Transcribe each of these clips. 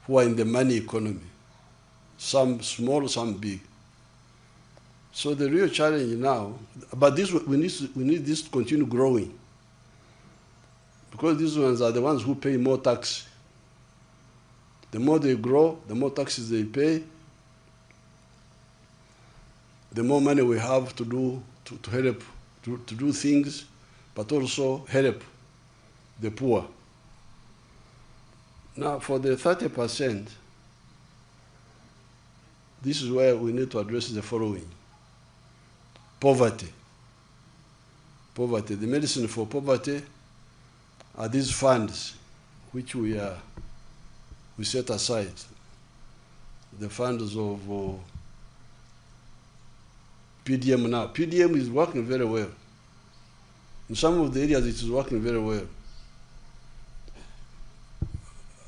who are in the money economy. Some small, some big. So the real challenge now, but this, we need this to continue growing. Because these ones are the ones who pay more tax. The more they grow, the more taxes they pay, the more money we have to do, to help, to do things, but also help the poor. Now, for the 30%, this is where we need to address the following. Poverty. Poverty. The medicine for poverty are these funds which we set aside. The funds of PDM now. PDM is working very well. In some of the areas it is working very well.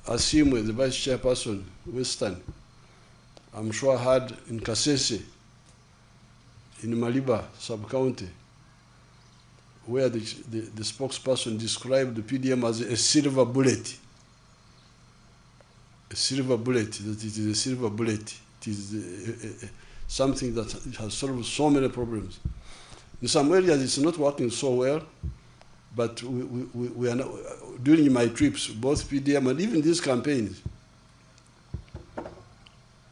Asimwe, the vice chairperson, Western, I'm sure had in Kasese, in Maliba sub-county, where the spokesperson described the PDM as a silver bullet. A silver bullet, that it is a silver bullet. It is something that has solved so many problems. In some areas it's not working so well, but we are now, during my trips, both PDM and even these campaigns,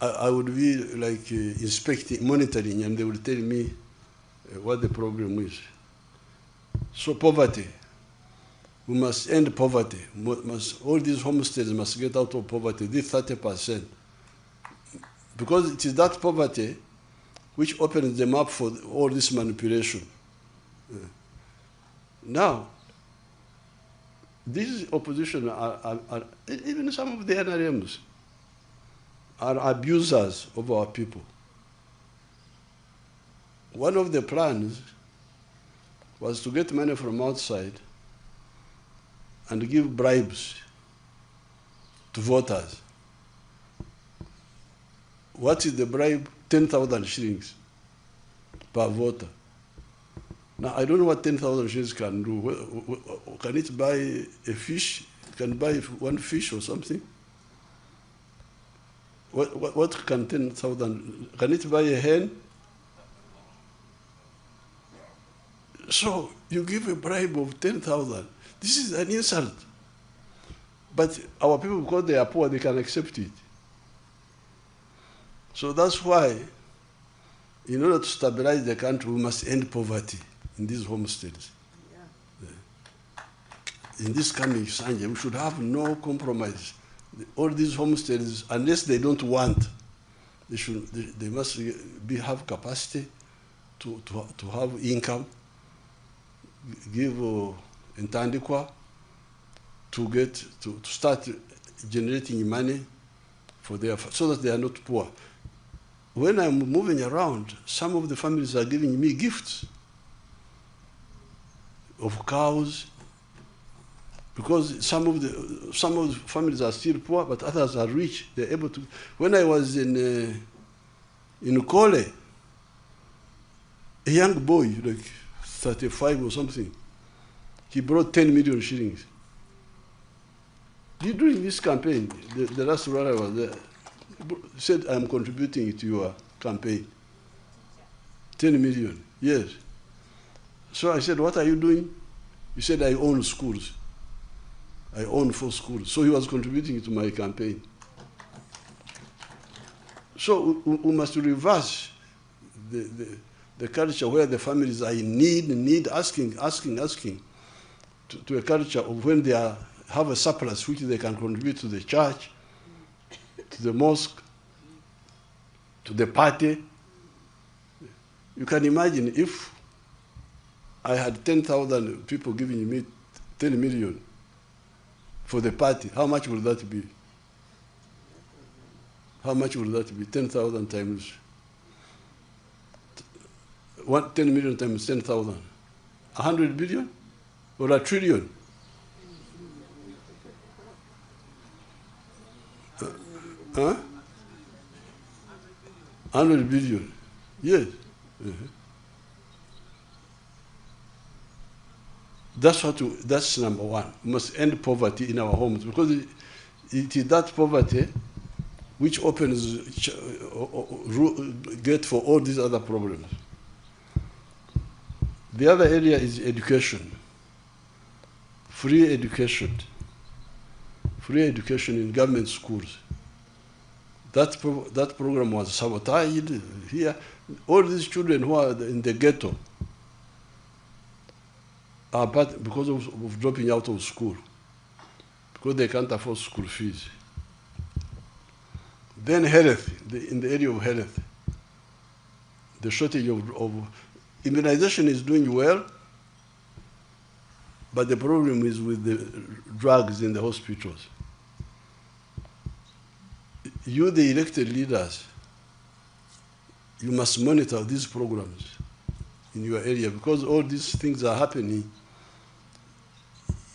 I would be like inspecting, monitoring, and they will tell me what the problem is. So poverty, we must end poverty. All these homesteads must get out of poverty, this 30%. Because it is that poverty which opens them up for all this manipulation. Now, this opposition are even some of the NRMs are abusers of our people. One of the plans was to get money from outside and give bribes to voters. What is the bribe? 10,000 shillings per voter. Now, I don't know what 10,000 shillings can do. Can it buy a fish? Can it buy one fish or something? What can 10,000, can it buy a hen? So you give a bribe of 10,000. This is an insult. But our people, because they are poor, they can accept it. So that's why, in order to stabilize the country, we must end poverty in these homesteads. Yeah. In this coming Sanje, we should have no compromise. All these homesteads, unless they don't want, they must have capacity to have income, give intandikwa to start generating money for their, so that they are not poor. When I'm moving around, some of the families are giving me gifts of cows, because some of the families are still poor, but others are rich. They're able to. When I was in Kole, a young boy, like 35 or something, he brought 10 million shillings. During this campaign, the last one I was there, he said, I'm contributing to your campaign. 10 million, yes. So I said, what are you doing? He said, I own schools. I own 4 schools. So he was contributing to my campaign. So we must reverse the culture where the families are in need, asking, to a culture of when they have a surplus which they can contribute to the church, to the mosque, to the party. You can imagine if I had 10,000 people giving me 10 million for the party, how much would that be? How much would that be? 10,000 times 10 million times 10,000. 100 billion or a trillion? Huh? 100 billion. Yes. That's number one. We must end poverty in our homes, because it is that poverty which opens gate for all these other problems. The other area is education. Free education in government schools. That program was sabotaged here. All these children who are in the ghetto are because of dropping out of school, because they can't afford school fees. Then health, in the area of health, the shortage of immunization is doing well, but the problem is with the drugs in the hospitals. You, the elected leaders, you must monitor these programs in your area, because all these things are happening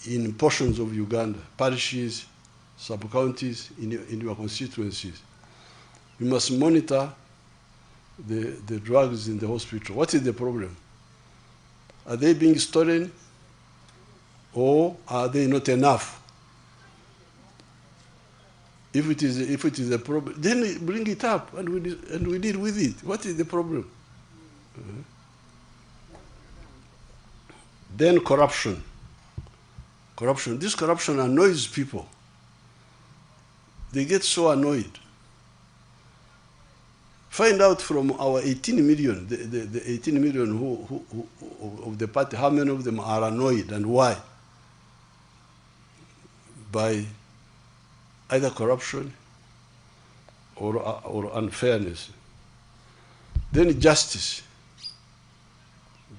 in portions of Uganda, parishes, sub-counties, in your constituencies. You must monitor the drugs in the hospital. What is the problem? Are they being stolen, or are they not enough? If it is a problem, then bring it up and we deal with it. What is the problem? Then corruption. This corruption annoys people. They get so annoyed. Find out from our 18 million, the 18 million who of the party, how many of them are annoyed and why? By either corruption or unfairness. Then justice.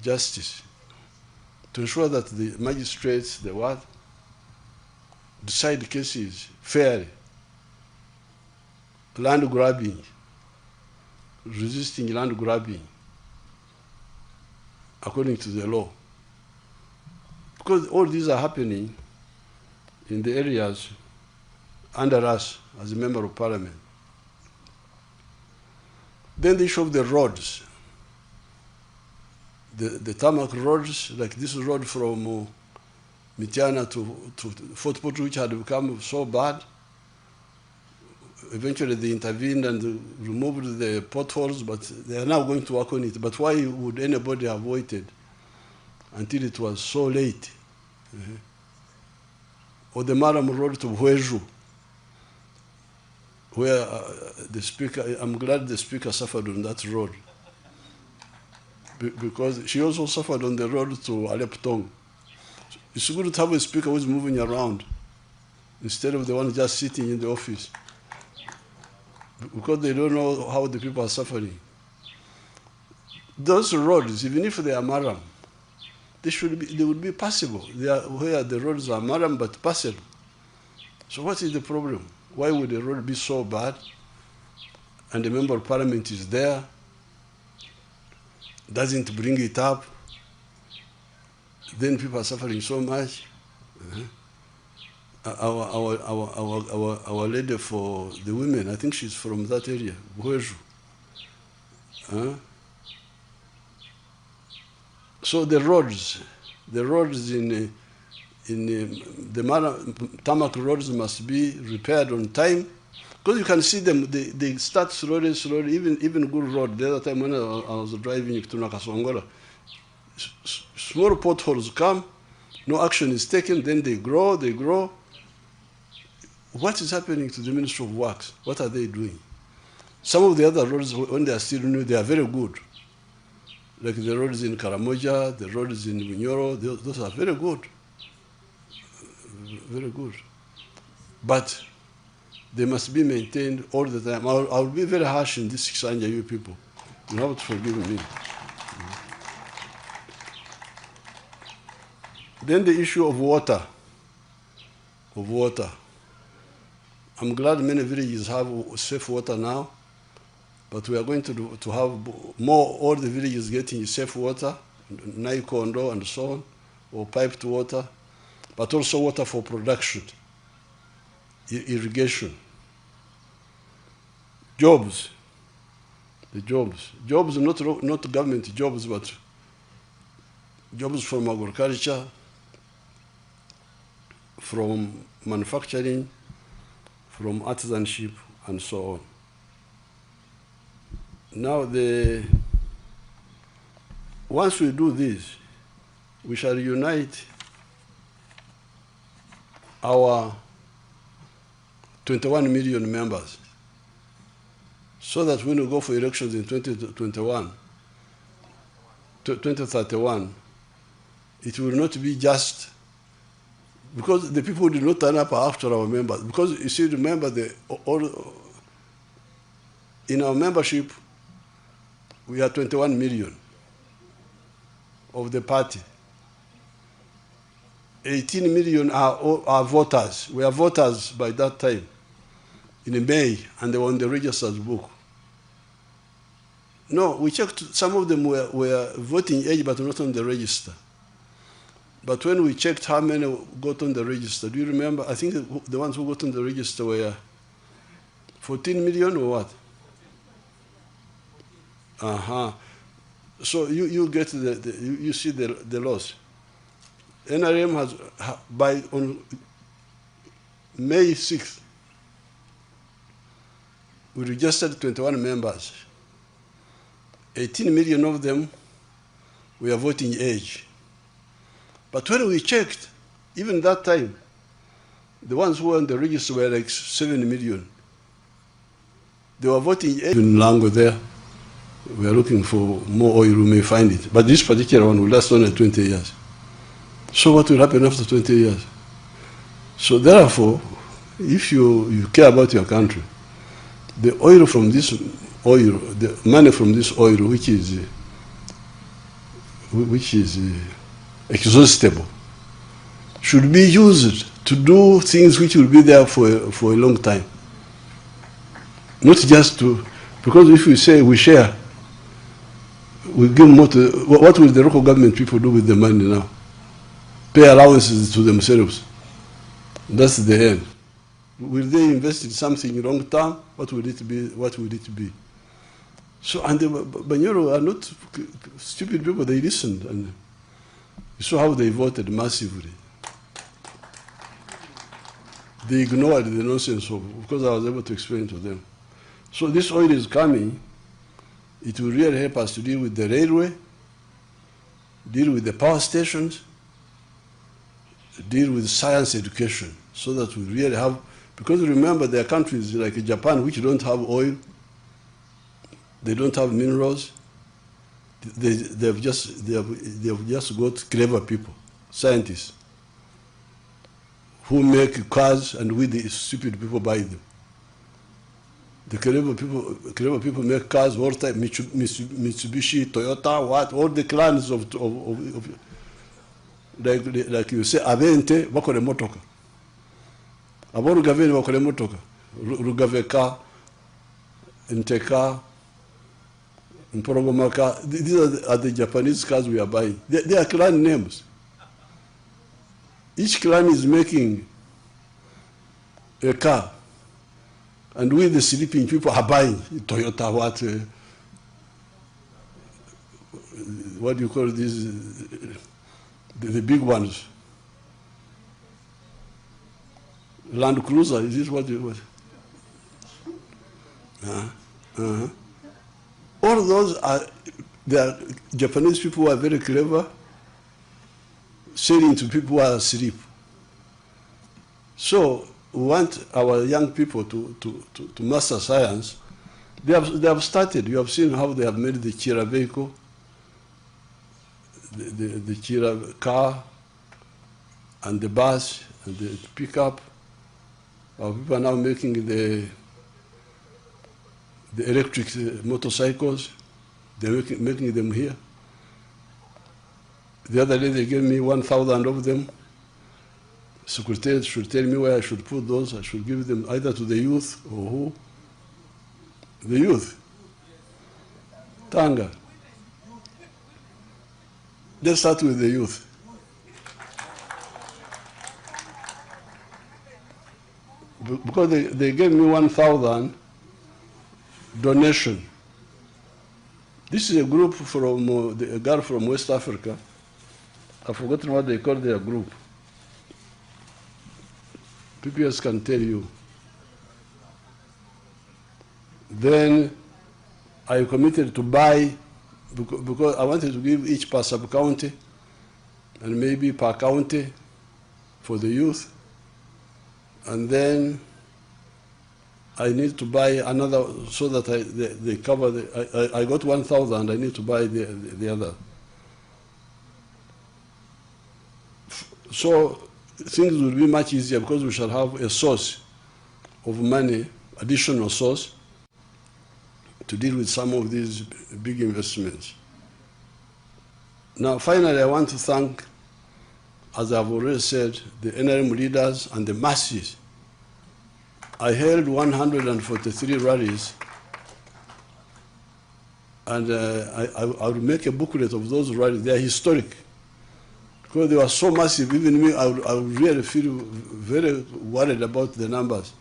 To ensure that the magistrates, decide cases fairly. Land grabbing, resisting land grabbing according to the law. Because all these are happening in the areas under us as a member of parliament. Then the issue of the roads. The tarmac roads, like this road from Mitiana to Fort Portal, which had become so bad. Eventually they intervened and removed the potholes, but they are now going to work on it. But why would anybody have waited until it was so late? Or the Maram Road to Hweju, where the speaker, I'm glad the speaker suffered on that road, because she also suffered on the road to Aleptong. It's good to have a speaker who's moving around instead of the one just sitting in the office, because they don't know how the people are suffering. Those roads, even if they are Maram, they would be passable. They are where the roads are Maram but passable. So what is the problem? Why would the road be so bad and the member of parliament is there, doesn't bring it up, then people are suffering so much? Our lady for the women, I think she's from that area, Hweju. So the roads in the tarmac roads must be repaired on time, because you can see them, they start slowly, even good road. The other time when I was driving to Nakasongola, small potholes come, no action is taken, then they grow. What is happening to the Ministry of Works? What are they doing? Some of the other roads, when they are still new, they are very good. Like the roads in Karamoja, the roads in Bunyoro, those are very good. Very good. But they must be maintained all the time. I'll be very harsh in this Kisanja, you people. You have to forgive me. Then the issue of water. I'm glad many villages have safe water now, but we are going to have more, all the villages getting safe water, Naikondo and so on, or piped water, but also water for production, irrigation. Jobs, not government jobs, but jobs from agriculture, from manufacturing, from artisanship, and so on. Now, once we do this, we shall unite our 21 million members so that when we go for elections in 2031, it will not be just because the people did not turn up after our members. Because you see, remember, in our membership, we are 21 million of the party. 18 million are voters. We are voters by that time, in May, and they were on the register's book. No, we checked, some of them were voting age, but not on the register. But when we checked how many got on the register, do you remember? I think the ones who got on the register were 14 million or what? So you get you see the loss. NRM has, on May 6th, we registered 21 members. 18 million of them were voting age. But when we checked, even that time, the ones who were on the register were like 7 million. They were voting age. In Lango there, we are looking for more oil, we may find it. But this particular one will last only 20 years. So what will happen after 20 years? So therefore, if you care about your country, the oil from this oil, the money from this oil, which is exhaustible, should be used to do things which will be there for a long time. Not just to, because if we say we share, we give more to, what will the local government people do with the money now? Pay allowances to themselves. That's the end. Will they invest in something long term? What will it be? What will it be? So, and the Banyoro are not stupid people, they listened. And you saw how they voted massively. They ignored the nonsense because I was able to explain to them. So this oil is coming. It will really help us to deal with the railway, deal with the power stations, deal with science education, so that we really have, because remember there are countries like Japan which don't have oil, they don't have minerals, they've just got clever people, scientists, who make cars and we the stupid people buy them. The clever people make cars all the time, Mitsubishi, Toyota, all the clans of like you say, Avente, bakore motoka. Abo Rugaveni bakore motoka. Rugaveka, Nteka, Mporogomaka. These are the Japanese cars we are buying. They are clan names. Each clan is making a car. And we, the sleeping people, are buying Toyota, what do you call these? The big ones. Land Cruiser, is this what you was? All those they are Japanese people who are very clever, selling to people who are asleep. So we want our young people to master science. They have started. You have seen how they have made the Chira vehicle, the Chira car, and the bus, and the pickup. Our people are now making the electric motorcycles. They're making them here. The other day they gave me 1,000 of them. Secretary should tell me where I should put those. I should give them either to the youth or who? The youth. Tanga. Let's start with the youth. Because they gave me 1,000 donation. This is a group from, a girl from West Africa. I've forgotten what they call their group. PPS can tell you. Then I committed to buy, because I wanted to give each per sub-county and maybe per county for the youth. And then I need to buy another so that they cover I got 1,000, I need to buy the other. So things will be much easier because we shall have a source of money, additional source, to deal with some of these big investments. Now, finally, I want to thank, as I've already said, the NRM leaders and the masses. I held 143 rallies, and I will make a booklet of those rallies. They are historic, because they were so massive. Even me, I would really feel very worried about the numbers.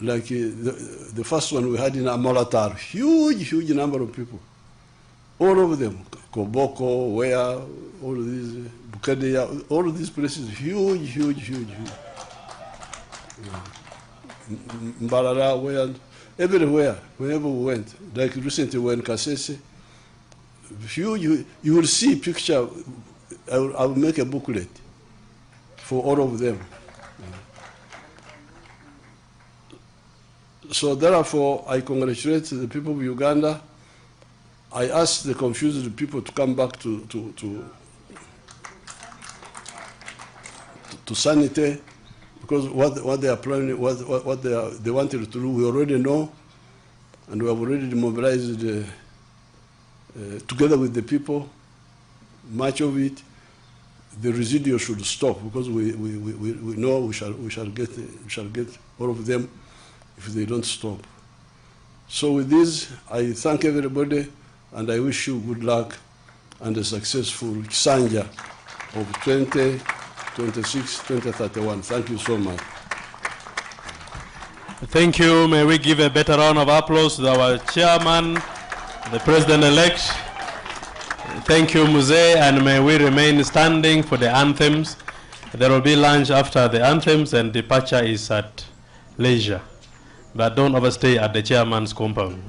Like the first one we had in Amolatar, huge number of people. All of them, Koboko, Wea, all of these, Bukadeya, all of these places, huge. Mbarara, Wea, everywhere, wherever we went. Like recently when Kasese, huge, you will see picture, I will make a booklet for all of them. So therefore, I congratulate the people of Uganda. I ask the confused people to come back to sanity, because what they are planning, what they wanted to do, we already know, and we have already mobilized together with the people. Much of it, the residual should stop, because we know we shall get all of them if they don't stop. So with this, I thank everybody, and I wish you good luck and a successful Kisanja of 2026, 2031. Thank you so much. Thank you. May we give a better round of applause to our chairman, the president-elect. Thank you, Muse, and may we remain standing for the anthems. There will be lunch after the anthems, and departure is at leisure. But don't overstay at the chairman's compound.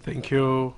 Thank you.